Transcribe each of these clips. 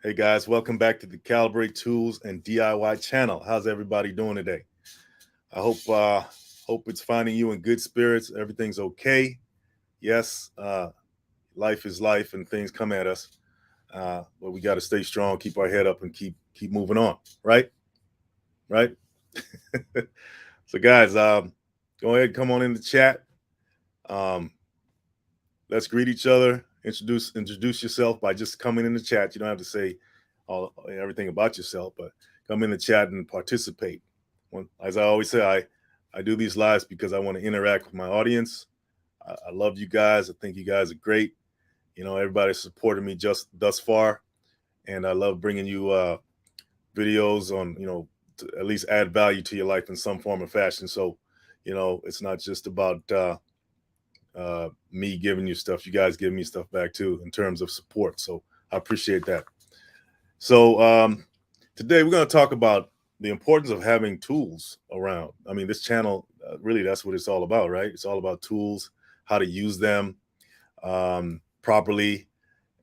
Hey guys, welcome back to the Calibrate Tools and DIY channel. How's everybody doing today? I hope it's finding you in good spirits. Everything's okay. Yes, life is life and things come at us. But we got to stay strong, keep our head up, and keep moving on. Right, right. So guys, go ahead, come on in the chat. Um, let's greet each other. Introduce yourself by just coming in the chat. You don't have to say everything about yourself, but come in the chat and participate. As I always say, I do these lives because I want to interact with my audience. I love you guys. I think you guys are great. You know, everybody's supported me just thus far, and I love bringing you videos on, to at least add value to your life in some form or fashion. So, it's not just about me giving you stuff. You guys give me stuff back too in terms of support. So I appreciate that. So today we're going to talk about the importance of having tools around. I mean, this channel, really, that's what it's all about, right? It's all about tools, how to use them properly,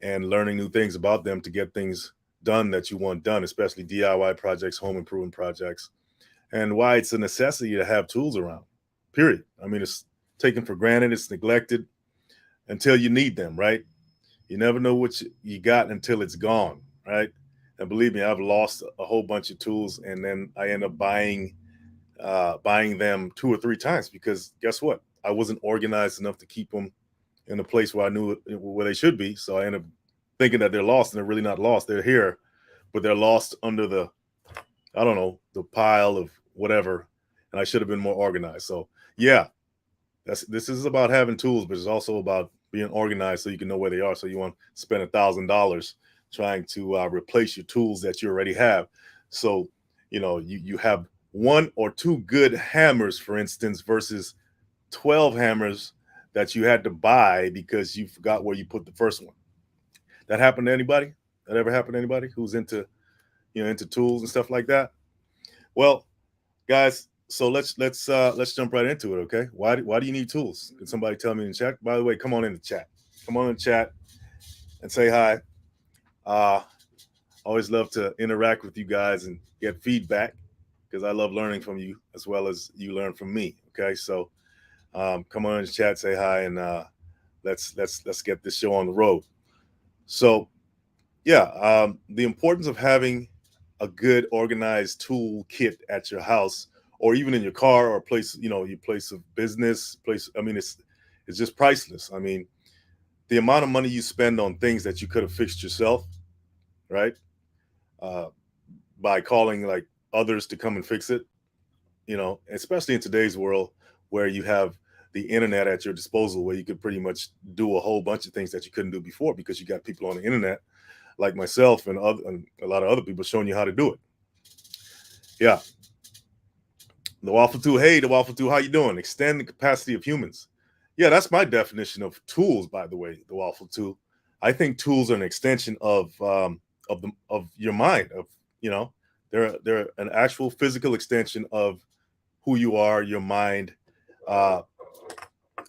and learning new things about them to get things done that you want done, especially DIY projects, home improvement projects, and why it's a necessity to have tools around, period. I mean, it's taken for granted, it's neglected until you need them, right? You never know what you got until it's gone, right? And believe me, I've lost a whole bunch of tools, and then I end up buying them two or three times because guess what? I wasn't organized enough to keep them in a place where I knew where they should be. So I end up thinking that they're lost, and they're really not lost. They're here, but they're lost under the, I don't know, the pile of whatever. And I should have been more organized. So yeah, this is about having tools, but it's also about being organized so you can know where they are. So you want to spend $1,000 trying to replace your tools that you already have. So you have one or two good hammers, for instance, versus 12 hammers that you had to buy because you forgot where you put the first one. That happened to anybody? That ever happened to anybody who's into into tools and stuff like that? Well, guys, so let's jump right into it, okay? Why do you need tools? Can somebody tell me in the chat? By the way, come on in the chat. Come on in the chat and say hi. Always love to interact with you guys and get feedback because I love learning from you as well as you learn from me. Okay, so come on in the chat, say hi, and let's get this show on the road. So yeah, the importance of having a good organized tool kit at your house or even in your car or place, your place of business, place. I mean, it's just priceless. I mean, the amount of money you spend on things that you could have fixed yourself, right? Uh, by calling like others to come and fix it, especially in today's world where you have the internet at your disposal, where you could pretty much do a whole bunch of things that you couldn't do before because you got people on the internet like myself and a lot of other people showing you how to do it. Yeah. The Waffle Tool. Hey, the Waffle Tool, how you doing? Extend the capacity of humans. Yeah, that's my definition of tools, by the way, the Waffle Tool. I think tools are an extension of your mind, of they're an actual physical extension of who you are, your mind. And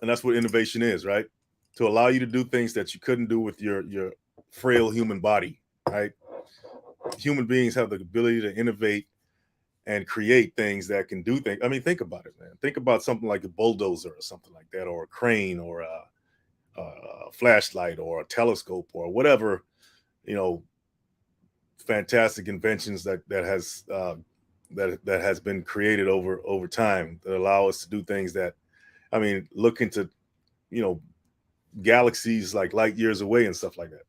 that's what innovation is, right? To allow you to do things that you couldn't do with your frail human body, right? Human beings have the ability to innovate and create things that can do things. I mean, think about it, man. Think about something like a bulldozer or something like that, or a crane, or a flashlight, or a telescope, or whatever, you know, fantastic inventions that has been created over time that allow us to do things that, I mean, look into, you know, galaxies like light years away and stuff like that.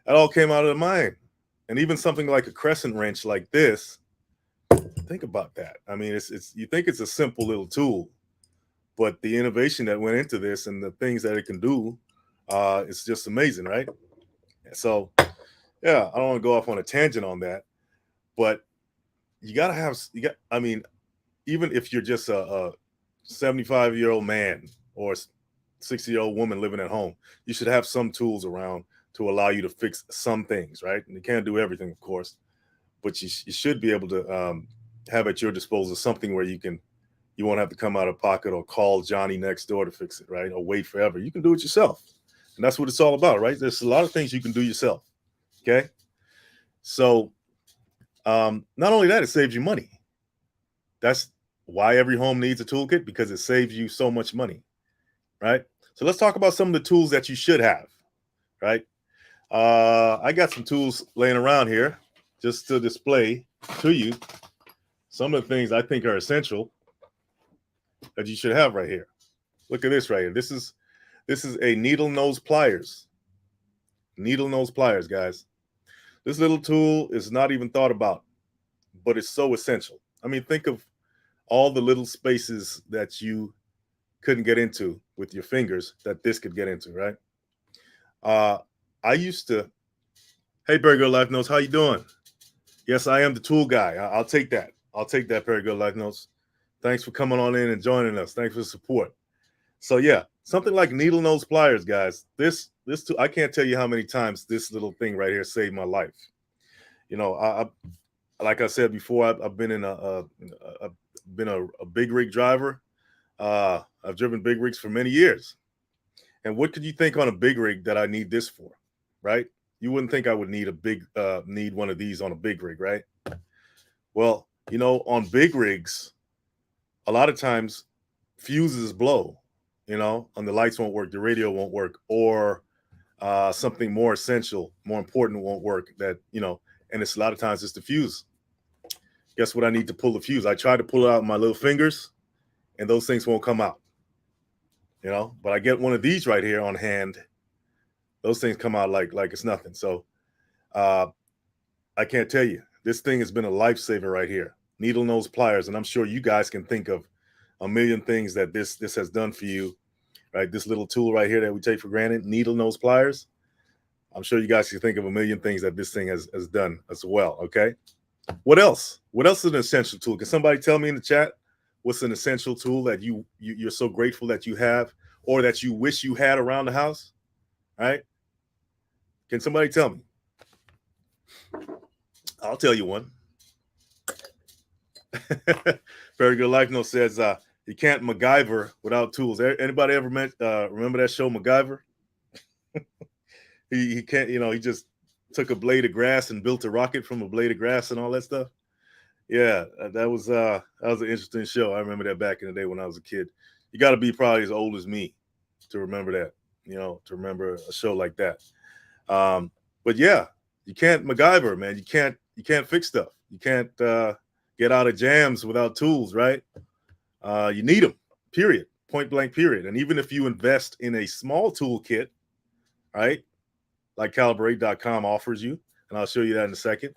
That all came out of the mind. And even something like a crescent wrench like this, think about that. I mean, it's you think it's a simple little tool, but the innovation that went into this and the things that it can do, it's just amazing, right? So, yeah, I don't want to go off on a tangent on that, but you got. I mean, even if you're just a 75-year-old man or 60-year-old woman living at home, you should have some tools around to allow you to fix some things, right? And you can't do everything, of course, but you should be able to have at your disposal something where you won't have to come out of pocket or call Johnny next door to fix it, right? Or wait forever. You can do it yourself. And that's what it's all about, right? There's a lot of things you can do yourself. Okay. So not only that, it saves you money. That's why every home needs a toolkit, because it saves you so much money, right? So let's talk about some of the tools that you should have, right? I got some tools laying around here just to display to you some of the things I think are essential that you should have right here. Look at this right here. This is a needle nose pliers. Needle nose pliers, guys. This little tool is not even thought about, but it's so essential. I mean, think of all the little spaces that you couldn't get into with your fingers that this could get into, right? I used to, hey, Perry Good Life Notes, how you doing? Yes, I am the tool guy. I'll take that. I'll take that, Perry Good Life Notes. Thanks for coming on in and joining us. Thanks for the support. So yeah, something like needle nose pliers, guys. This tool, I can't tell you how many times this little thing right here saved my life. You know, I like I said before, I've been in a big rig driver. I've driven big rigs for many years. And what could you think on a big rig that I need this for, right? You wouldn't think I would need need one of these on a big rig, right? Well, you know, on big rigs, a lot of times fuses blow, you know, and the lights won't work, the radio won't work, or something more essential, more important won't work, that, you know, and it's a lot of times it's the fuse. Guess what? I need to pull the fuse. I try to pull it out with my little fingers and those things won't come out, you know, but I get one of these right here on hand. Those things come out like it's nothing. So I can't tell you, this thing has been a lifesaver right here. Needle nose pliers. And I'm sure you guys can think of a million things that this has done for you, right? This little tool right here that we take for granted, needle nose pliers. I'm sure you guys can think of a million things that this thing has done as well. Okay. What else? What else is an essential tool? Can somebody tell me in the chat what's an essential tool that you're so grateful that you have, or that you wish you had around the house? All right. Can somebody tell me? I'll tell you one. Very Good Life Note says you can't MacGyver without tools. Anybody ever remember that show MacGyver? he can't, you know, he just took a blade of grass and built a rocket from a blade of grass and all that stuff. Yeah, that was an interesting show. I remember that back in the day when I was a kid. You got to be probably as old as me to remember that, you know, to remember a show like that. But yeah, you can't MacGyver, man. You can't fix stuff. You can't get out of jams without tools, right? You need them, period, point blank, period. And even if you invest in a small toolkit, right, like Calibrate.com offers you, and I'll show you that in a second.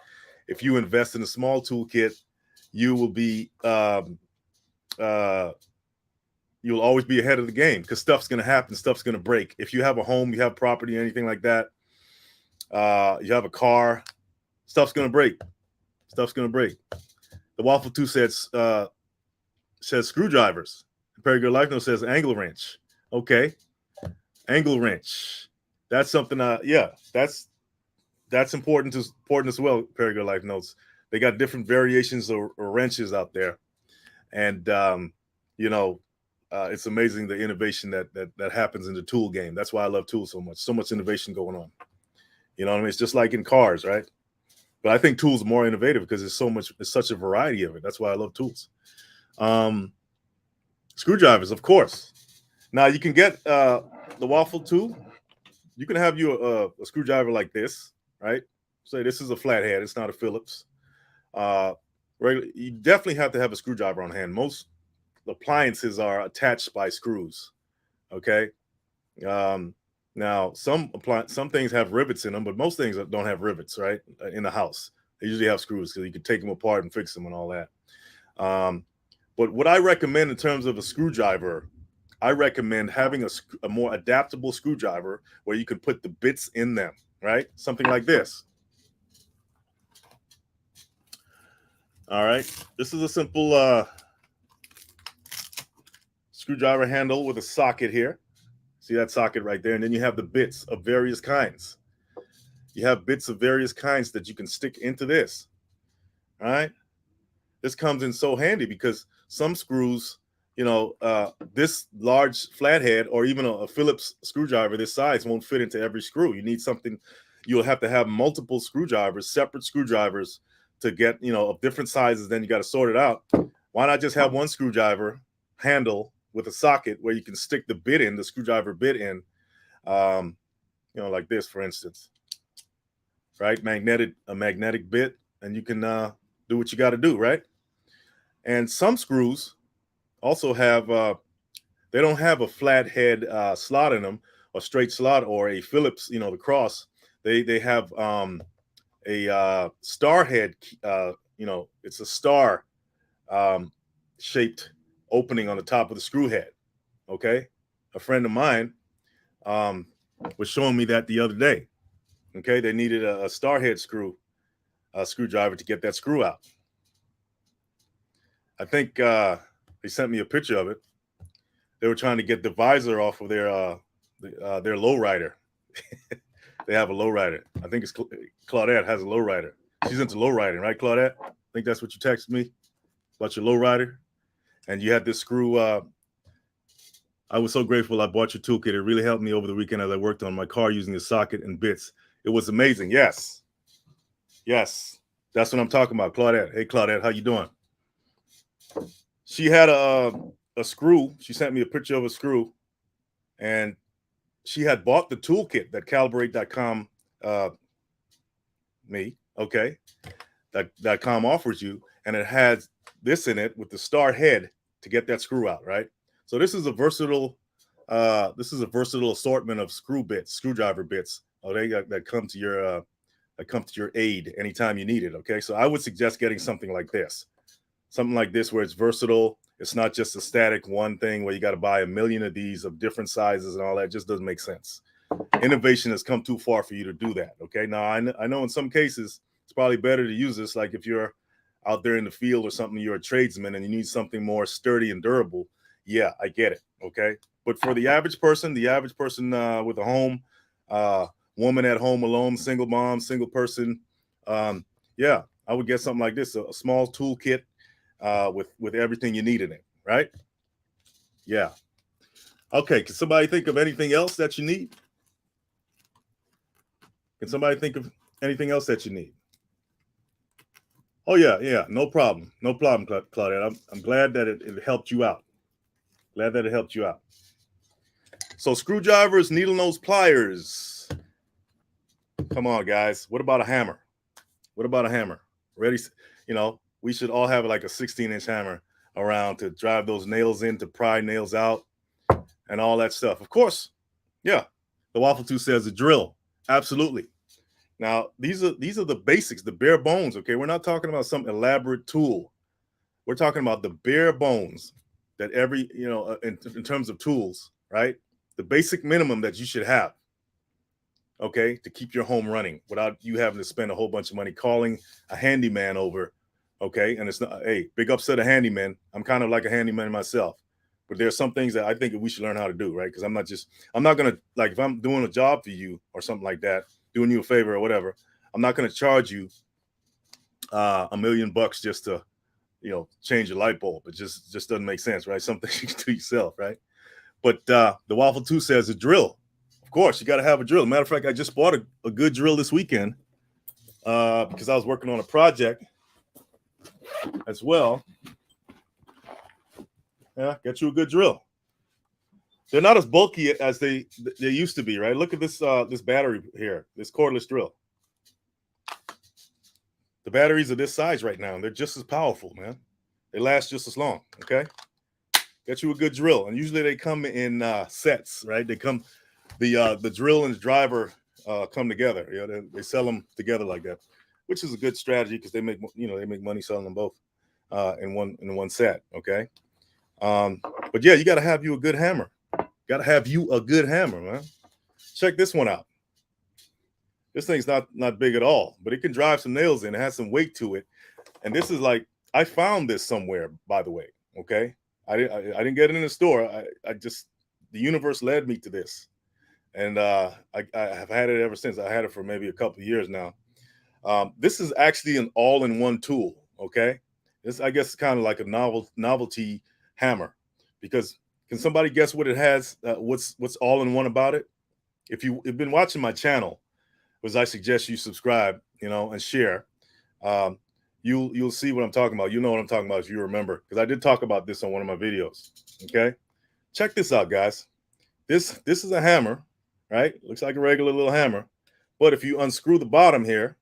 If you invest in a small toolkit, you will be you'll always be ahead of the game, because stuff's going to happen, stuff's going to break. If you have a home, you have property, anything like that, you have a car, stuff's going to break. Stuff's going to break. The Waffle 2 says screwdrivers. Perry Good Life Note says angle wrench. Okay. Angle wrench. That's something, yeah, that's important as well, Perry Good Life Notes. They got different variations of wrenches out there. And, you know, it's amazing the innovation that happens in the tool game. That's why I love tools so much. So much innovation going on. You know what I mean? It's just like in cars, right? But I think tools are more innovative because there's such a variety of it. That's why I love tools. Screwdrivers, of course. Now you can get the Waffle 2. You can have you a screwdriver like this, right? Say this is a flathead. It's not a Phillips. You definitely have to have a screwdriver on hand. Most appliances are attached by screws. Okay. Now some things have rivets in them, but most things don't have rivets, right? In the house, they usually have screws because you can take them apart and fix them and all that. But what I recommend in terms of a screwdriver, I recommend having a more adaptable screwdriver where you can put the bits in them, right? Something like this. All right. This is a simple screwdriver handle with a socket here. See that socket right there? And then you have the bits of various kinds. You have bits of various kinds that you can stick into this. All right. This comes in so handy because some screws, you know, this large flathead or even a Phillips screwdriver this size won't fit into every screw. You need something, you'll have to have multiple screwdrivers, separate screwdrivers to get, of different sizes. Then you got to sort it out. Why not just have one screwdriver handle with a socket where you can stick the bit in, the screwdriver bit in, like this, for instance, right? A magnetic bit, and you can do what you got to do, right? And some screws also have, they don't have a flat head slot in them, a straight slot, or a Phillips, the cross. They have a star head, it's a star shaped opening on the top of the screw head. Okay. A friend of mine was showing me that the other day. Okay. They needed a star head screwdriver to get that screw out. I think they sent me a picture of it. They were trying to get the visor off of their lowrider. They have a lowrider. I think it's Claudette has a lowrider. She's into lowriding, right, Claudette? I think that's what you texted me about your lowrider. And you had this screw. I was so grateful I bought your toolkit. It really helped me over the weekend as I worked on my car using the socket and bits. It was amazing. Yes. That's what I'm talking about, Claudette. Hey, Claudette, how you doing? She had a screw. She sent me a picture of a screw, and she had bought the toolkit that Calibrate.com .com offers you, and it has this in it with the star head to get that screw out, right? So this is a versatile assortment of screwdriver bits. That come to your aid anytime you need it. Okay, so I would suggest getting something like this where it's versatile. It's not just a static one thing where you got to buy a million of these of different sizes and all that. It just doesn't make sense. Innovation has come too far for you to do that. Okay, now I know in some cases it's probably better to use this, like if you're out there in the field or something, you're a tradesman and you need something more sturdy and durable. Yeah, I get it. Okay, but for the average person with a home, woman at home alone, single mom, single person, yeah, I would get something like this, a small toolkit with everything you need in it, right? Yeah. Okay, can somebody think of anything else that you need? Can somebody think of anything else that you need? Oh, yeah, no problem, Claudette. I'm glad that it helped you out. So screwdrivers, needle nose pliers. Come on, guys. What about a hammer? Ready? We should all have like a 16-inch hammer around to drive those nails in, to pry nails out, and all that stuff. Of course, yeah. The Waffle 2 says a drill. Absolutely. Now, these are the basics, the bare bones. Okay, we're not talking about some elaborate tool. We're talking about the bare bones that in terms of tools, right? The basic minimum that you should have. Okay, to keep your home running without you having to spend a whole bunch of money calling a handyman over. Okay, and it's not, hey, big ups to the handyman. I'm kind of like a handyman myself, but there's some things that I think we should learn how to do, right? Because I'm not gonna, like, if I'm doing a job for you or something like that, doing you a favor or whatever, I'm not gonna charge you $1 million just to, change your light bulb. It just doesn't make sense, right? Something you can do yourself, right? But the Waffle 2 says a drill. Of course, you got to have a drill. Matter of fact, I just bought a good drill this weekend because I was working on a project as well. Yeah, get you a good drill. They're not as bulky as they used to be, right? Look at this this battery here, this cordless drill. The batteries are this size right now, and they're just as powerful, man. They last just as long. Okay, get you a good drill, and usually they come in sets, right? They come, the drill and the driver come together. They sell them together like that, which is a good strategy because they make money selling them both in one set. Okay, but yeah, you got to have you a good hammer. Got to have you a good hammer, man. Check this one out. This thing's not big at all, but it can drive some nails in. It has some weight to it, and this is like, I found this somewhere, by the way. Okay, I didn't get it in the store. I just, the universe led me to this, and I have had it ever since. I had it for maybe a couple of years now. This is actually an all-in-one tool. Okay, this, I guess, kind of like a novelty hammer, because can somebody guess what it has? What's all-in-one about it? If you've been watching my channel, was I suggest you subscribe, and share. Um, you'll see what I'm talking about. You know what I'm talking about if you remember, because I did talk about this on one of my videos. Okay, check this out, guys. This is a hammer, right? Looks like a regular little hammer, but if you unscrew the bottom here,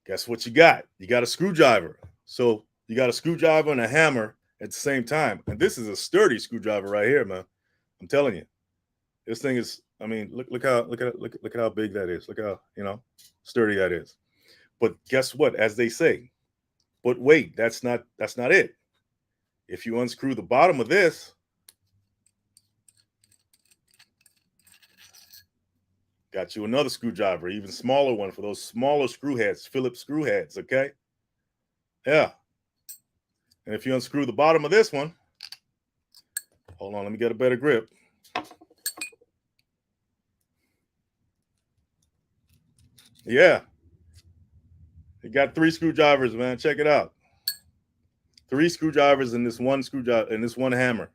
guess what you got? You got a screwdriver. So you got a screwdriver and a hammer at the same time, and this is a sturdy screwdriver right here, man. I'm telling you, this thing is. I mean, look at how big that is. Look how sturdy that is. But guess what? As they say, but wait, that's not it. If you unscrew the bottom of this, got you another screwdriver, even smaller one for those smaller screw heads, Phillips screw heads. Okay, yeah. And if you unscrew the bottom of this one, hold on, let me get a better grip. Yeah, you got 3 screwdrivers, man. Check it out. 3 screwdrivers in this one screwdriver in this one hammer.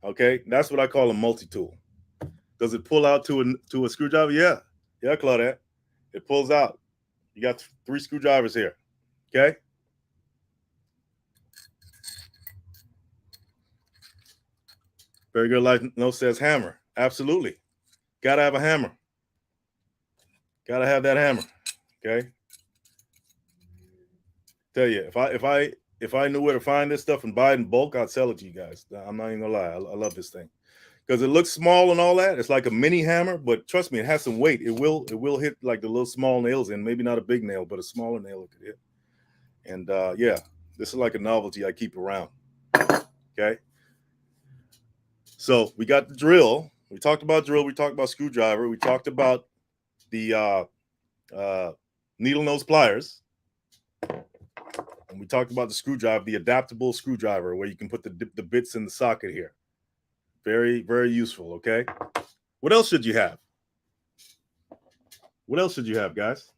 Okay, that's what I call a multi-tool. Does it pull out to a screwdriver? Yeah, Claudette. It pulls out. You got 3 screwdrivers here. Okay. Very Good Life Note says hammer. Absolutely. Gotta have a hammer. Gotta have that hammer. Okay. Tell you, if I knew where to find this stuff and buy it in bulk, I'd sell it to you guys. I'm not even gonna lie. I love this thing because it looks small and all that. It's like a mini hammer, but trust me, it has some weight. It will hit like the little small nails in. Maybe not a big nail, but a smaller nail it could hit. And yeah, this is like a novelty I keep around. Okay. So we got the drill. We talked about drill. We talked about screwdriver. We talked about the needle nose pliers. And we talked about the screwdriver, the adaptable screwdriver, where you can put the bits in the socket here. Very, very useful, okay? What else should you have? What else should you have, guys?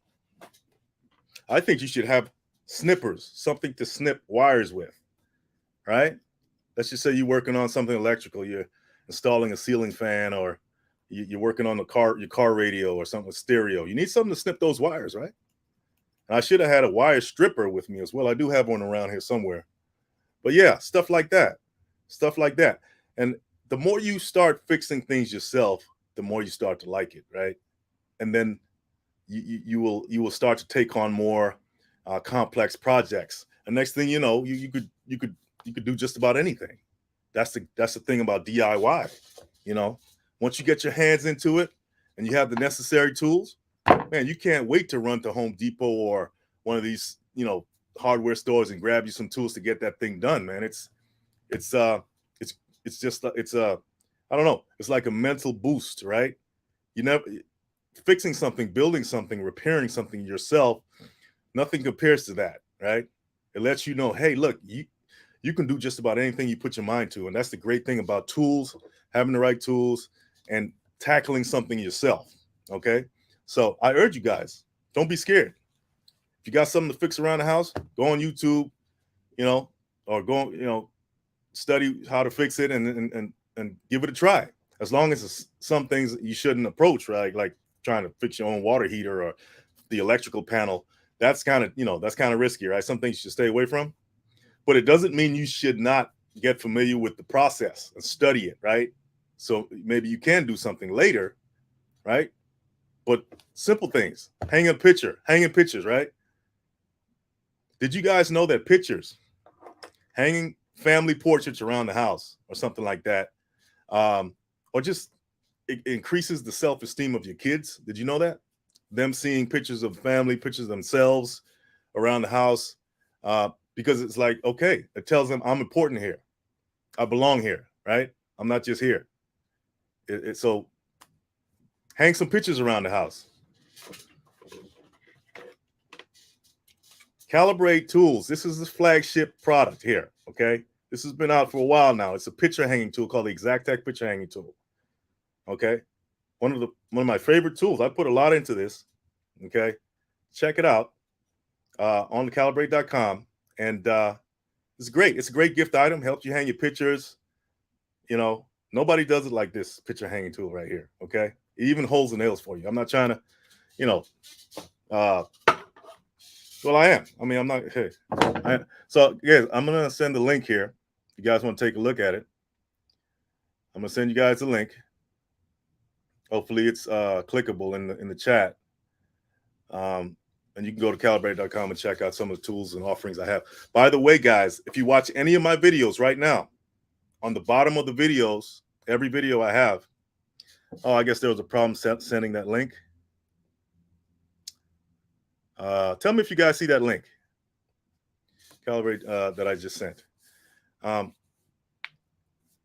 I think you should have snippers, something to snip wires with, right? Let's just say you're working on something electrical. You're installing a ceiling fan, or you're working on your car radio or something with stereo. You need something to snip those wires, right? And I should have had a wire stripper with me as well. I do have one around here somewhere. But yeah, stuff like that. Stuff like that. And the more you start fixing things yourself, the more you start to like it, right? And then you will start to take on more complex projects. And next thing you know, you could do just about anything. That's the thing about DIY. Once you get your hands into it and you have the necessary tools, man, you can't wait to run to Home Depot or one of these, hardware stores and grab you some tools to get that thing done, man. It's just I don't know. It's like a mental boost, right? You never fixing something, building something, repairing something yourself. Nothing compares to that, right? It lets you know, hey, look, you can do just about anything you put your mind to, and that's the great thing about tools, having the right tools, and tackling something yourself. Okay. So I urge you guys, don't be scared. If you got something to fix around the house, go on YouTube, or go, study how to fix it and give it a try. As long as it's some things you shouldn't approach, right? Like trying to fix your own water heater or the electrical panel. That's kind of risky, right? Some things you should stay away from. But it doesn't mean you should not get familiar with the process and study it, right? So maybe you can do something later, right? But simple things, hanging pictures, right? Did you guys know that hanging family portraits around the house or something like that, or just it increases the self-esteem of your kids? Did you know that? Them seeing pictures of family, pictures of themselves around the house, because it's like, okay, it tells them I'm important here. I belong here, right? I'm not just here. So hang some pictures around the house. Calibrate Tools. This is the flagship product here, okay? This has been out for a while now. It's a picture hanging tool called the Exactech picture hanging tool, okay? One of my favorite tools. I put a lot into this, okay? Check it out on thecalibrate.com. And it's great. It's a great gift item. Helps you hang your pictures. Nobody does it like this picture hanging tool right here, okay? It even holds the nails for you. I'm not trying to, you know, well, I am. I mean, I'm not. Hey, so yeah, I'm gonna send the link here. If you guys want to take a look at it, I'm gonna send you guys a link. Hopefully, it's clickable in the chat. And you can go to calibrate.com and check out some of the tools and offerings I have. By the way, guys, if you watch any of my videos right now, on the bottom of the videos, every video I have. Oh, I guess there was a problem sending that link. Tell me if you guys see that link. Calibrate that I just sent.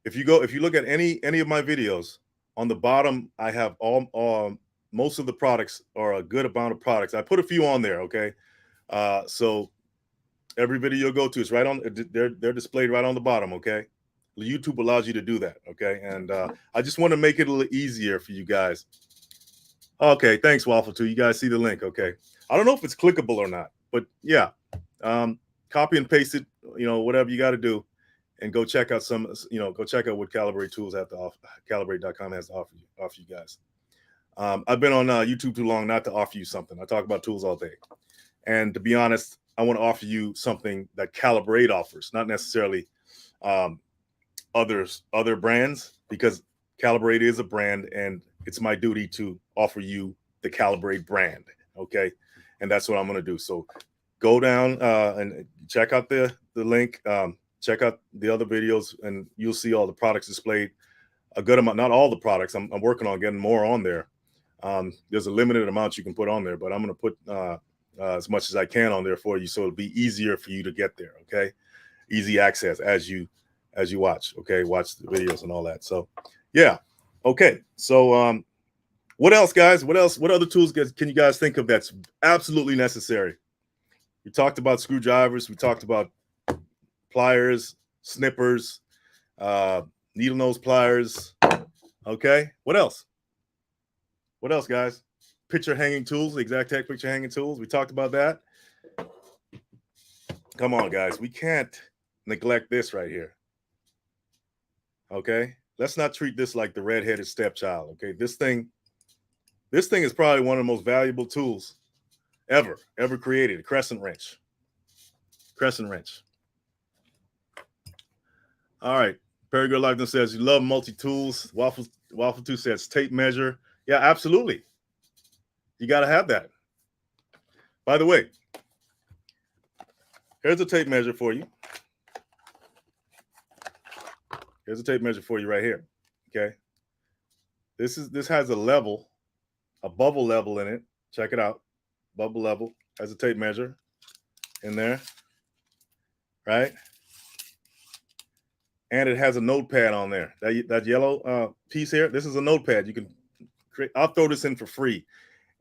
If you look at any of my videos, on the bottom I have all most of the products, or a good amount of products. I put a few on there, okay? So every video you go to is right on. They're displayed right on the bottom, okay? YouTube allows you to do that, okay? And I just want to make it a little easier for you guys. Okay, thanks, Waffle 2. You guys see the link, okay? I don't know if it's clickable or not, but yeah, copy and paste it, whatever you got to do, and go check out go check out what Calibrate tools have to offer. Calibrate.com has to offer you guys. I've been on YouTube too long not to offer you something. I talk about tools all day, and to be honest, I want to offer you something that Calibrate offers, not necessarily other brands, because Calibrate is a brand, and it's my duty to offer you the Calibrate brand, okay? And that's what I'm going to do. So go down and check out the link. Check out the other videos, and you'll see all the products displayed. A good amount, not all the products. I'm working on getting more on there. There's a limited amount you can put on there, but I'm going to put as much as I can on there for you, so it'll be easier for you to get there, okay? Easy access as you watch, okay? Watch the videos and all that. So, yeah. Okay. So, what else, guys? What other tools can you guys think of that's absolutely necessary? We talked about screwdrivers. We talked about pliers, snippers, needle nose pliers. Okay. What else? What else, guys? Picture hanging tools, Exactech picture hanging tools. We talked about that. Come on, guys. We can't neglect this right here. Okay. Let's not treat this like the redheaded stepchild. Okay. This thing is probably one of the most valuable tools ever created. A crescent wrench. All right. Perry Good Life says, you love multi-tools. Waffle 2 says tape measure. Yeah, absolutely. You got to have that. By the way, here's a tape measure for you. Here's a tape measure for you right here. Okay. This has a bubble level in it. Check it out. Bubble level has a tape measure in there. Right? And it has a notepad on there. That yellow piece here, this is a notepad. You can create. I'll throw this in for free.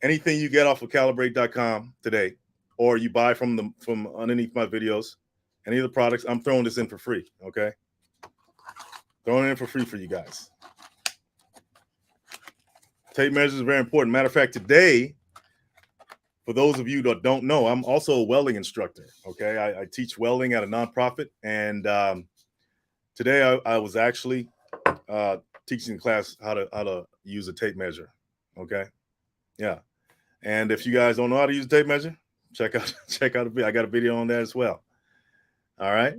Anything you get off of calibrate.com today, or you buy from underneath my videos, any of the products, I'm throwing this in for free. Okay. Throwing it in for free for you guys. Tape measures is very important. Matter of fact, today, for those of you that don't know, I'm also a welding instructor. Okay. I teach welding at a nonprofit, and today I was actually teaching the class how to use a tape measure. Okay. Yeah. And if you guys don't know how to use a tape measure, check out a video. I got a video on that as well. All right.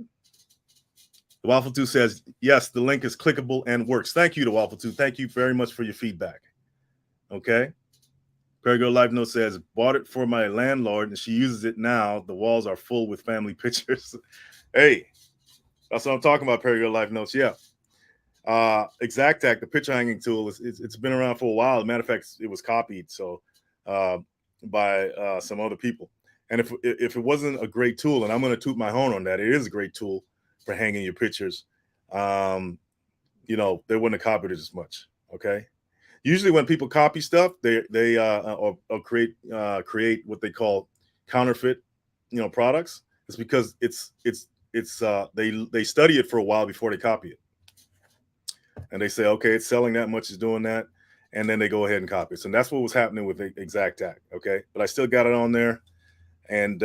The Waffle 2 says, yes, the link is clickable and works. Thank you to Waffle 2. Thank you very much for your feedback. Okay. Perigo Life Note says, bought it for my landlord and she uses it now. The walls are full with family pictures. Hey, that's what I'm talking about, Perigo Life Notes. Yeah. Exactech, the picture hanging tool, it's been around for a while. As a matter of fact, it was copied by some other people. And if it wasn't a great tool, and I'm going to toot my horn on that, it is a great tool for hanging your pictures. They wouldn't have copied it as much. Okay. Usually when people copy stuff, they create what they call counterfeit, products. It's because they study it for a while before they copy it. And they say, okay, it's selling that much, it's doing that. And then they go ahead and copy it. So that's what was happening with Exactech. Okay. But I still got it on there. And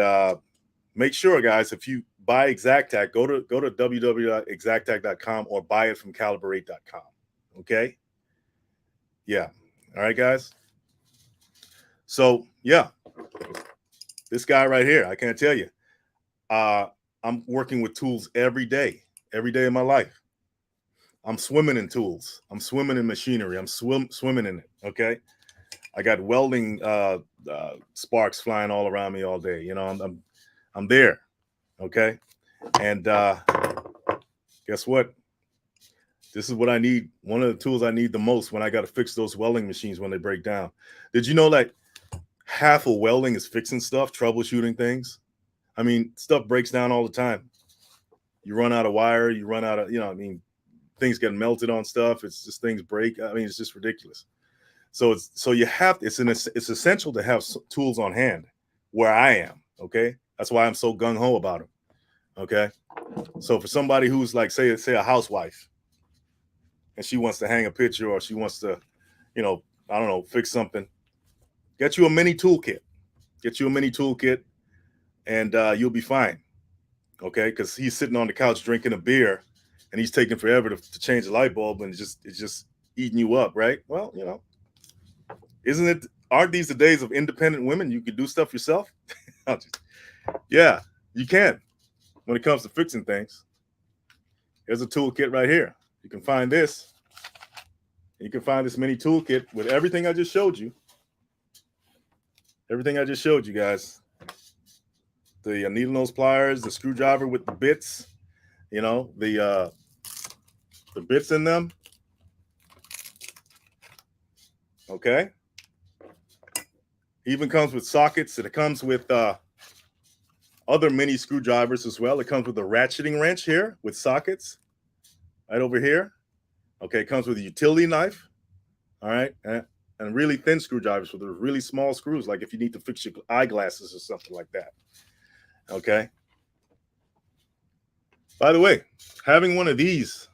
make sure, guys, if you buy Exactech, go to www.exactech.com or buy it from calibrate.com. Okay. Yeah. All right, guys. So yeah, this guy right here, I can't tell you. I'm working with tools every day of my life. I'm swimming in tools. I'm swimming in machinery. I'm swimming in it. Okay. I got welding sparks flying all around me all day. You know, I'm there. Okay. And guess what? This is what I need. One of the tools I need the most when I got to fix those welding machines when they break down. Did you know that half of welding is fixing stuff, troubleshooting things? I mean, stuff breaks down all the time. You run out of wire, you run out of, I mean, things get melted on stuff. It's just things break. I mean, it's just ridiculous. So it's essential to have tools on hand where I am. Okay. That's why I'm so gung ho about them. Okay. So for somebody who's like, say a housewife and she wants to hang a picture or she wants to, I don't know, fix something, get you a mini toolkit, and you'll be fine. Okay. Cause he's sitting on the couch drinking a beer and he's taking forever to change the light bulb and it's just eating you up. Right. Well, aren't these the days of independent women? You can do stuff yourself. Yeah, you can. When it comes to fixing things, there's a toolkit right here. You can find this. You can find this mini toolkit with everything I just showed you. Everything I just showed you guys. The needle nose pliers, the screwdriver with the bits, the bits in them. Okay. Even comes with sockets, and it comes with other mini screwdrivers as well. It comes with a ratcheting wrench here with sockets right over here. Okay, it comes with a utility knife. All right, and really thin screwdrivers with the really small screws, like if you need to fix your eyeglasses or something like that. Okay. By the way, having one of these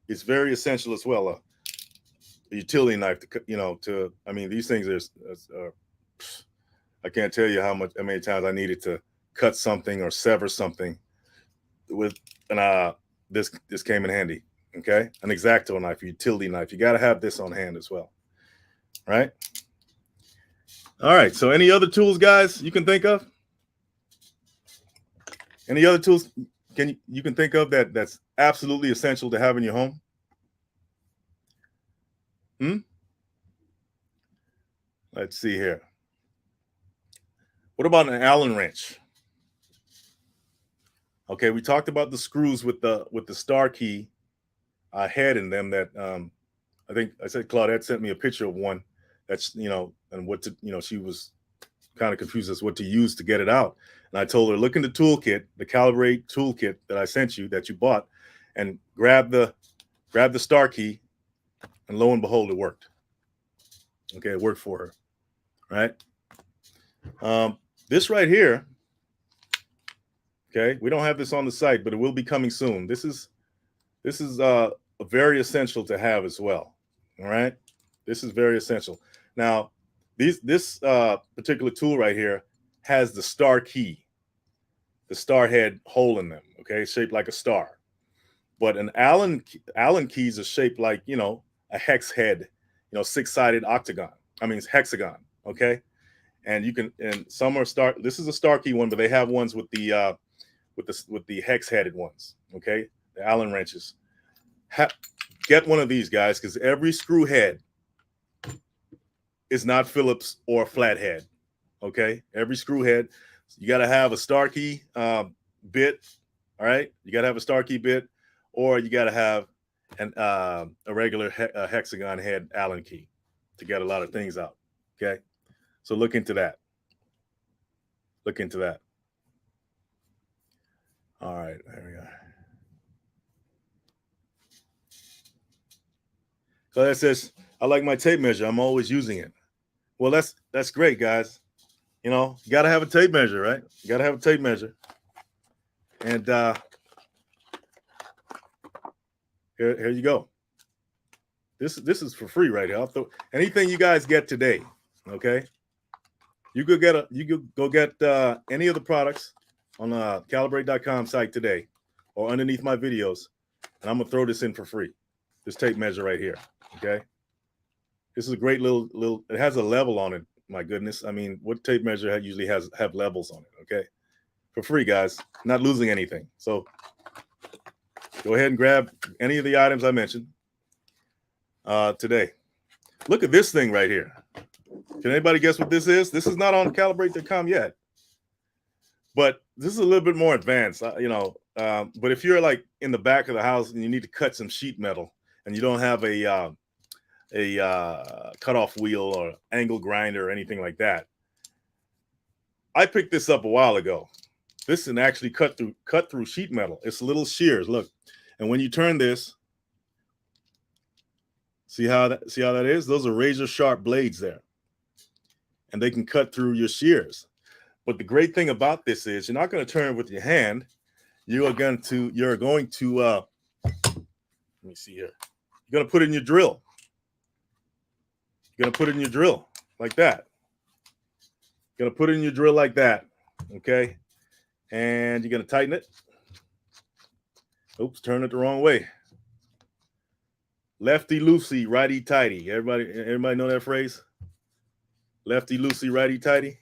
is very essential as well. A utility knife I mean, these things are I can't tell you how many times I needed to cut something or sever something with, and this came in handy. Okay, an X-Acto knife, utility knife. You got to have this on hand as well, right? All right. So, any other tools, guys, you can think of? Any other tools you can think of that's absolutely essential to have in your home? Let's see here. What about an Allen wrench? Okay, we talked about the screws with the star key head in them that I think I said Claudette sent me a picture of one that's, and what to, she was kind of confused as what to use to get it out. And I told her, look in the toolkit, the Calibrate toolkit that I sent you, that you bought, and grab the star key, and lo and behold, it worked. Okay, it worked for her, right? This right here, okay, we don't have this on the site, but it will be coming soon. This is very essential to have as well. All right, this is very essential. Now, this particular tool right here has the star key, the star head hole in them. Okay, shaped like a star. But an Allen keys are shaped like a hex head, 6-sided octagon. I mean, it's hexagon. Okay, and some are star. This is a star key one, but they have ones with the hex headed ones. Okay, the Allen wrenches. Get one of these, guys, because every screw head is not Phillips or flathead. Okay, every screw head, you got to have a star key bit. All right, you got to have a star key bit, or you got to have a regular hexagon head Allen key to get a lot of things out. Okay, so look into that. Look into that. All right, there we go. So that says, I like my tape measure. I'm always using it. Well, that's great, guys. You got to have a tape measure, right? You got to have a tape measure. And here you go. This is for free right here. Anything you guys get today, okay? You could go get any of the products on the Calibrate.com site today or underneath my videos, and I'm gonna throw this in for free. This tape measure right here, okay? This is a great little. It has a level on it. My goodness, I mean, what tape measure usually have levels on it? Okay, for free, guys. Not losing anything. So go ahead and grab any of the items I mentioned today. Look at this thing right here. Can anybody guess what this is? This is not on Calibrate.com yet, but this is a little bit more advanced, but if you're like in the back of the house and you need to cut some sheet metal and you don't have a cutoff wheel or angle grinder or anything like that, I picked this up a while ago. This can actually cut through sheet metal. It's little shears. Look, and when you turn this, see how that is? Those are razor sharp blades there, and they can cut through your shears. But the great thing about this is you're not going to turn it with your hand. You're going to let me see here. You're going to put it in your drill. You're going to put it in your drill like that. You're going to put it in your drill like that. Okay. And you're going to tighten it. Oops, turn it the wrong way. Lefty loosey, righty tighty. Everybody know that phrase? Lefty loosey, righty tighty.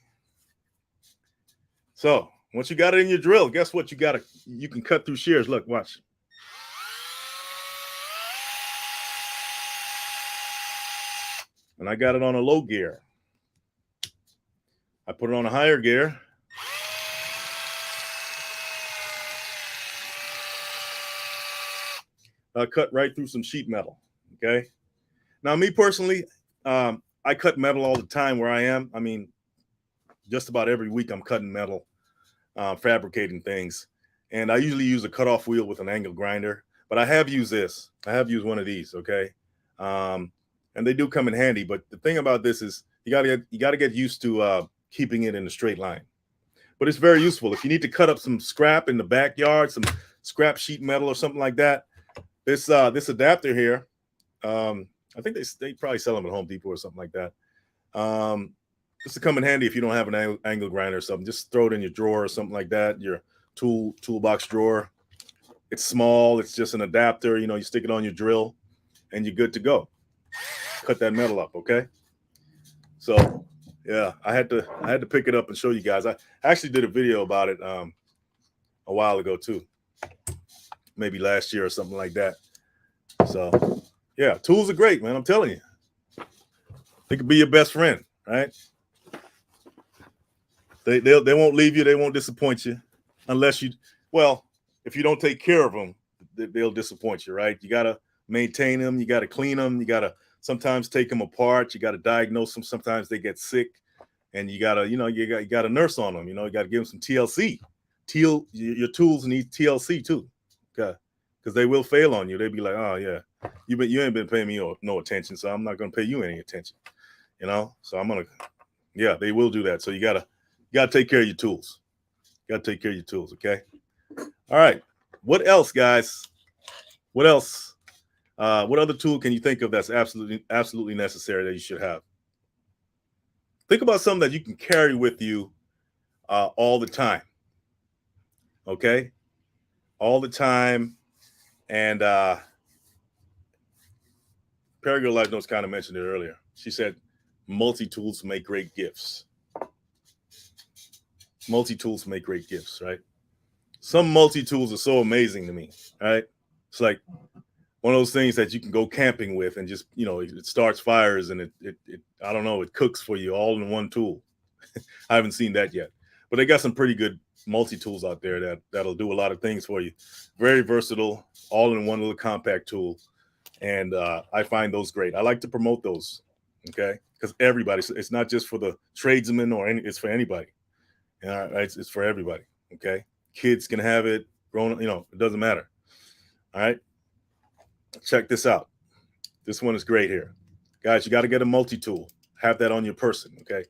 So once you got it in your drill, guess what? You can cut through shears. Look, watch. And I got it on a low gear. I put it on a higher gear. I cut right through some sheet metal. Okay. Now, me personally, I cut metal all the time where I am. I mean, just about every week I'm cutting metal, fabricating things. And I usually use a cutoff wheel with an angle grinder, but I have used this. I have used one of these. Okay. And they do come in handy. But the thing about this is you gotta get used to keeping it in a straight line. But it's very useful if you need to cut up some scrap in the backyard, some scrap sheet metal or something like that. This adapter here, I think they probably sell them at Home Depot or something like that. This will come in handy if you don't have an angle grinder or something. Just throw it in your drawer or something like that. Your toolbox drawer. It's small. It's just an adapter. You stick it on your drill, and you're good to go. Cut that metal up, okay? So, yeah, I had to pick it up and show you guys. I actually did a video about it a while ago too, maybe last year or something like that. So, yeah, tools are great, man. I'm telling you, they could be your best friend, right? They won't leave you. They won't disappoint you, unless if you don't take care of them, they'll disappoint you, right? You gotta maintain them. You gotta clean them. You gotta sometimes take them apart. You gotta diagnose them. Sometimes they get sick, and you gotta nurse on them. You gotta give them some TLC. Your tools need TLC too, okay? Because they will fail on you. They'll be like, oh yeah, you ain't been paying me no attention, so I'm not gonna pay you any attention. So they will do that. So you gotta take care of your tools. You gotta take care of your tools, okay? All right. What else, guys? What else? What other tool can you think of that's absolutely necessary that you should have? Think about something that you can carry with you all the time. Okay? All the time. And Paragirl Life Notes kind of mentioned it earlier. She said, multi-tools make great gifts. Multi-tools make great gifts, right? Some multi-tools are so amazing to me, right? It's like one of those things that you can go camping with and just, it starts fires and it cooks for you all in one tool. I haven't seen that yet, but they got some pretty good multi-tools out there that'll do a lot of things for you. Very versatile, all in one little compact tool. And I find those great. I like to promote those, okay? Because it's not just for the tradesmen it's for anybody. It's for everybody, okay? Kids can have it, grown, it doesn't matter. All right. Check this out. This one is great here. Guys, you got to get a multi-tool. Have that on your person, okay?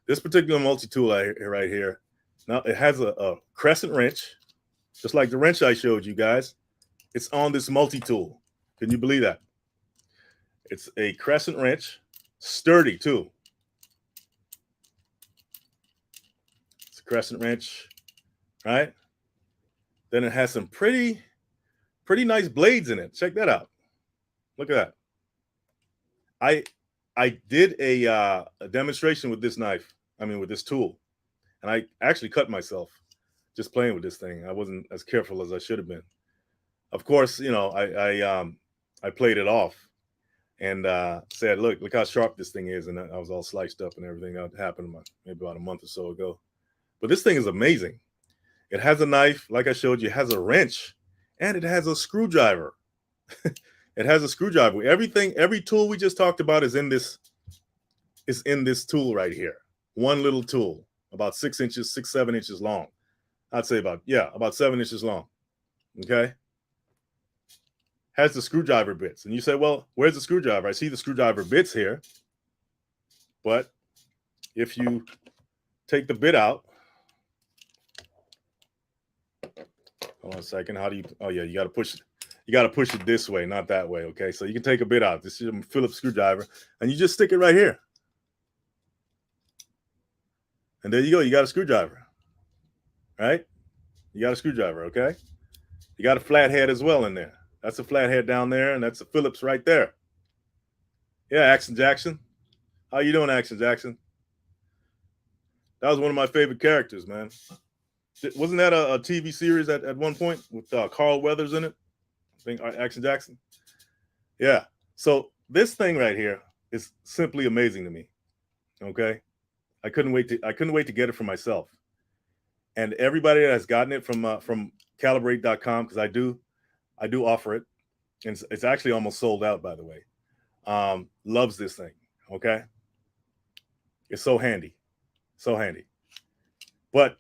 This particular multi-tool right here, now it has a crescent wrench, just like the wrench I showed you guys. It's on this multi-tool. Can you believe that? It's a crescent wrench, sturdy too. It's a crescent wrench, right? Then it has some pretty nice blades in it. Check that out. Look at that. I did a demonstration with this knife. I mean, with this tool, and I actually cut myself just playing with this thing. I wasn't as careful as I should have been. Of course, I played it off and said, look how sharp this thing is," and I was all sliced up and everything. That happened maybe about a month or so ago. But this thing is amazing. It has a knife, like I showed you, it has a wrench, and it has a screwdriver. It has a screwdriver. Everything, every tool we just talked about is in this tool right here. One little tool, about 6 inches, 7 inches long. I'd say about 7 inches long. Okay. Has the screwdriver bits. And you say, well, where's the screwdriver? I see the screwdriver bits here. But if you take the bit out, hold on a second. How do you, oh yeah, you got to push it. You got to push it this way, not that way. Okay. So you can take a bit out. This is a Phillips screwdriver and you just stick it right here. And there you go. You got a screwdriver, right? You got a screwdriver. Okay. You got a flathead as well in there. That's a flathead down there. And that's a Phillips right there. Yeah. Action Jackson. How you doing, Action Jackson? That was one of my favorite characters, man. Wasn't that a TV series at one point with Carl Weathers in it? I think Action Jackson. Yeah. So this thing right here is simply amazing to me. Okay. I couldn't wait to get it for myself. And everybody that has gotten it from Calibrate.com, because I do offer it, and it's actually almost sold out, by the way. Loves this thing. Okay. It's so handy. So handy. But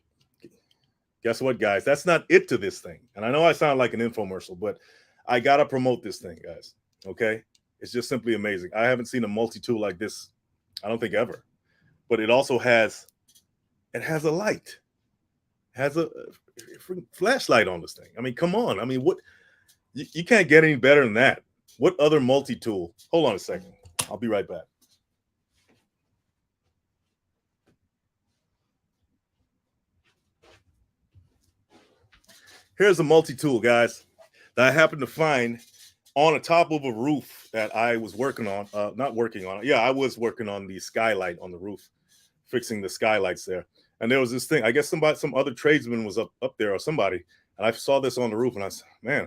guess what, guys? That's not it to this thing. And I know I sound like an infomercial, but I got to promote this thing, guys. Okay. It's just simply amazing. I haven't seen a multi-tool like this, I don't think ever. But it also has a light. It has a flashlight on this thing. I mean, come on. I mean, what you can't get any better than that. What other multi-tool? Hold on a second. I'll be right back. Here's a multi-tool, guys, that I happened to find on the top of a roof that I was working on. Not working on it. Yeah, I was working on the skylight on the roof, fixing the skylights there. And there was this thing. I guess some other tradesman was up there or somebody. And I saw this on the roof and I said, man,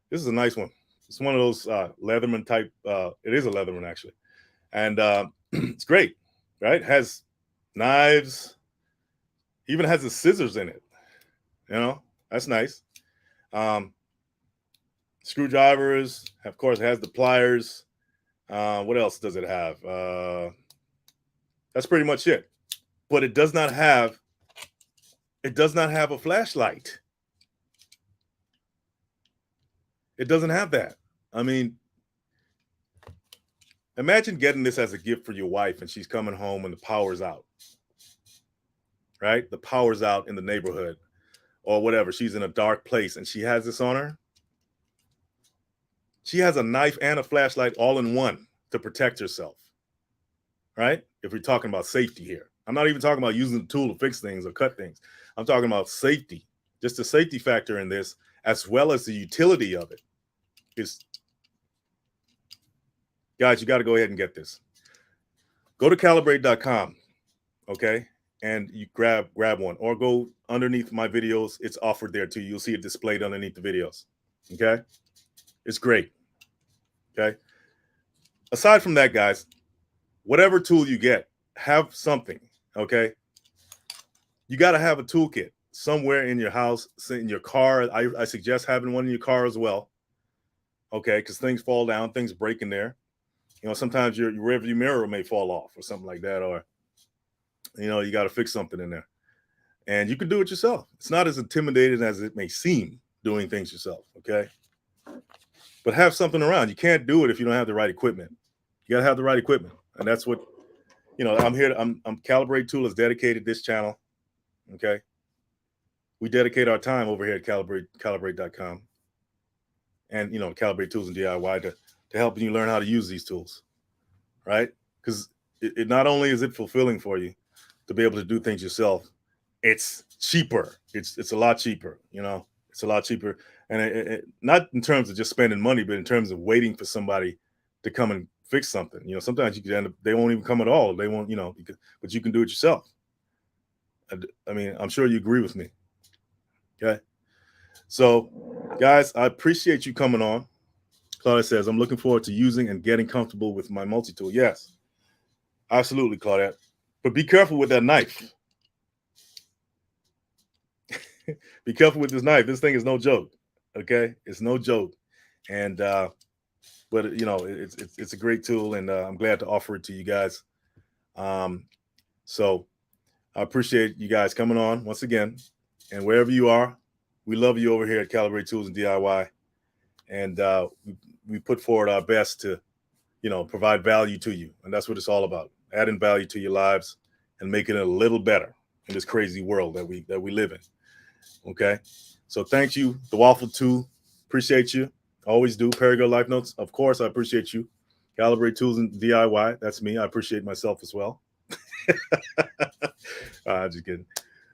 this is a nice one. It's one of those Leatherman type. It is a Leatherman, actually. And it's great, right? Has knives, even has the scissors in it. You know, that's nice. Screwdrivers, of course, has the pliers. What else does it have? That's pretty much it. But it does not have a flashlight. It doesn't have that. I mean, imagine getting this as a gift for your wife and she's coming home and the power's out. Right? The power's out in the neighborhood or whatever. She's in a dark place and she has this on her. She has a knife and a flashlight all in one to protect herself. Right? If we're talking about safety here. I'm not even talking about using the tool to fix things or cut things. I'm talking about safety. Just the safety factor in this, as well as the utility of it. Guys, you got to go ahead and get this. Go to Calibrate.com, okay? And you grab one. Or go underneath my videos. It's offered there too. You'll see it displayed underneath the videos, okay? It's great, okay? Aside from that, guys, whatever tool you get, have something. Okay. You got to have a toolkit somewhere in your house, in your car. I suggest having one in your car as well. Okay. Because things fall down, things break in there. You know, sometimes your rearview mirror may fall off or something like that. Or, you know, you got to fix something in there. And you can do it yourself. It's not as intimidating as it may seem doing things yourself. Okay. But have something around. You can't do it if you don't have the right equipment. You got to have the right equipment. And that's what, you know, I'm Calibrate Tool has dedicated this channel. Okay. We dedicate our time over here at Calibrate.com. And, you know, Calibrate Tools and DIY to helping you learn how to use these tools. Right? Because it not only is it fulfilling for you to be able to do things yourself, it's cheaper. It's a lot cheaper, you know, it's a lot cheaper. And it, not in terms of just spending money, but in terms of waiting for somebody to come and fix something. Sometimes you can end up, they won't even come at all. They won't, but you can do it yourself. I mean, I'm sure you agree with me. Okay. So, guys, I appreciate you coming on. Claudette says, I'm looking forward to using and getting comfortable with my multi-tool. Yes, absolutely, Claudette. But be careful with that knife. Be careful with this knife. This thing is no joke. Okay, it's no joke. And but it's a great tool, and I'm glad to offer it to you guys. So I appreciate you guys coming on once again, and wherever you are, we love you over here at Calibrate Tools and DIY, and we put forward our best to provide value to you, and that's what it's all about: adding value to your lives and making it a little better in this crazy world that we live in. Okay, so thank you, the Waffle Tool. Appreciate you. Always do. Perigirl Life Notes. Of course, I appreciate you. Calibrate Tools and DIY. That's me. I appreciate myself as well. Just kidding.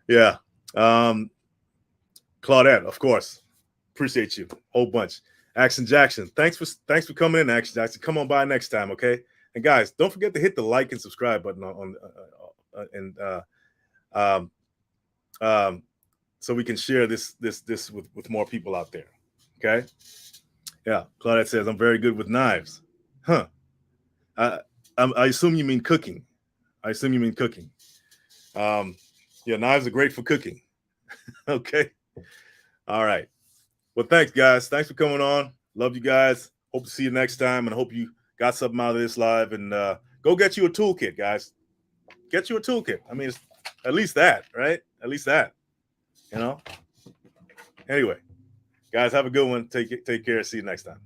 Yeah. Claudette, of course. Appreciate you. Whole bunch. Action Jackson. Thanks for coming in, Action Jackson. Come on by next time, okay? And guys, don't forget to hit the like and subscribe button so we can share this with more people out there. Okay. Yeah. Claudette says, I'm very good with knives. Huh. I assume you mean cooking. Yeah, knives are great for cooking. Okay. All right. Well, thanks, guys. Thanks for coming on. Love you guys. Hope to see you next time, and I hope you got something out of this live. And go get you a toolkit, guys. Get you a toolkit. I mean, it's at least that, right? At least that. Anyway, guys, have a good one. Take care. See you next time.